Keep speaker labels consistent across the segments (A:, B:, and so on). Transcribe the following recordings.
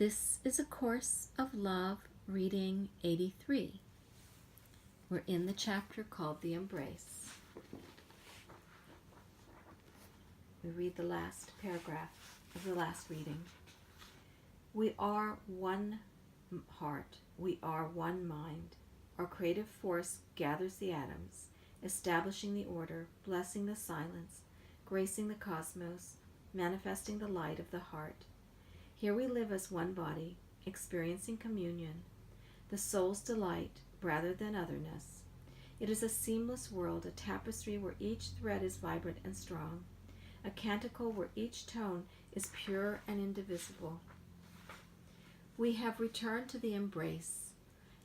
A: This is A Course of Love, reading 83. We're in the chapter called The Embrace. We read the last paragraph of the last reading. We are one heart. We are one mind. Our creative force gathers the atoms, establishing the order, blessing the silence, gracing the cosmos, manifesting the light of the heart. Here we live as one body, experiencing communion, the soul's delight rather than otherness. It is a seamless world, a tapestry where each thread is vibrant and strong, a canticle where each tone is pure and indivisible. We have returned to the embrace,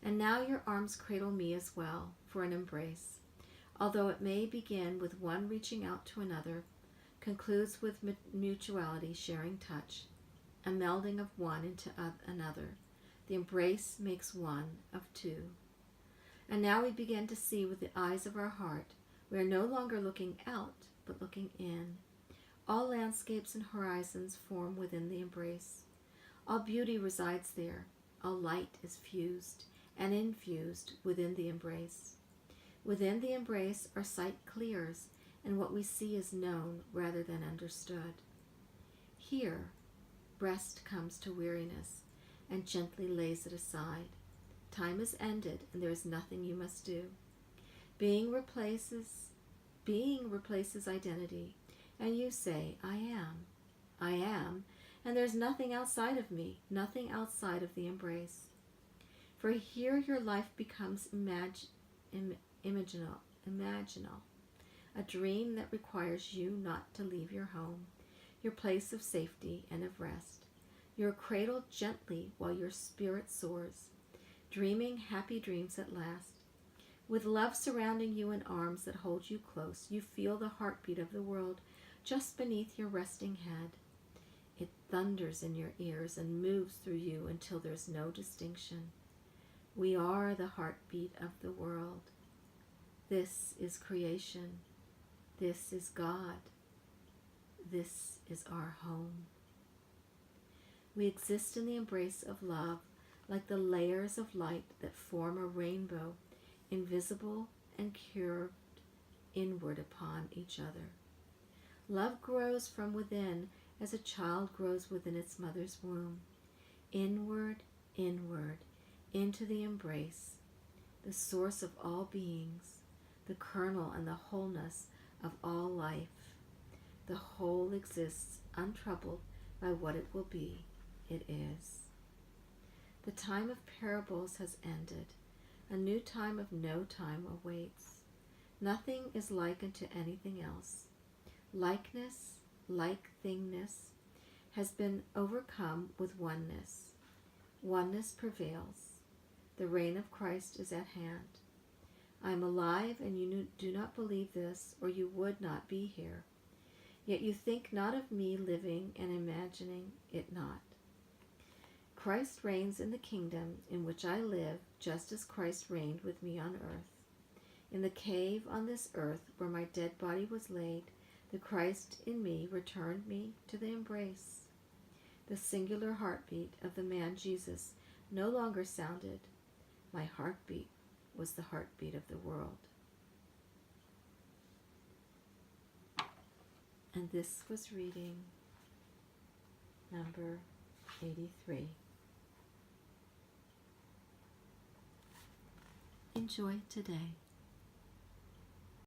A: and now your arms cradle me as well for an embrace. Although it may begin with one reaching out to another, concludes with mutuality sharing touch, a melding of one into another. The embrace makes one of two. And now we begin to see with the eyes of our heart. We are no longer looking out, but looking in. All landscapes and horizons form within the embrace. All beauty resides there. All light is fused and infused within the embrace. Within the embrace, our sight clears, and what we see is known rather than understood. Here, rest comes to weariness and gently lays it aside. Time is ended, and there is nothing you must do. Being replaces identity, and you say, I am, and there's nothing outside of me, nothing outside of the embrace. For here your life becomes imaginal, a dream that requires you not to leave your home, your place of safety and of rest. You are cradled gently while your spirit soars, dreaming happy dreams at last. With love surrounding you in arms that hold you close, you feel the heartbeat of the world just beneath your resting head. It thunders in your ears and moves through you until there's no distinction. We are the heartbeat of the world. This is creation. This is God. This is our home. We exist in the embrace of love, like the layers of light that form a rainbow, invisible and curved inward upon each other. Love grows from within as a child grows within its mother's womb, inward, into the embrace, the source of all beings, the kernel and the wholeness of all life. The whole exists untroubled by what it will be. It is. The time of parables has ended. A new time of no time awaits. Nothing is like unto anything else. Likeness, like thingness, has been overcome with oneness. Oneness prevails. The reign of Christ is at hand. I am alive, and you do not believe this, or you would not be here. Yet you think not of me living and imagining it not. Christ reigns in the kingdom in which I live, just as Christ reigned with me on earth. In the cave on this earth where my dead body was laid, the Christ in me returned me to the embrace. The singular heartbeat of the man Jesus no longer sounded. My heartbeat was the heartbeat of the world. And this was reading number 83. Enjoy today.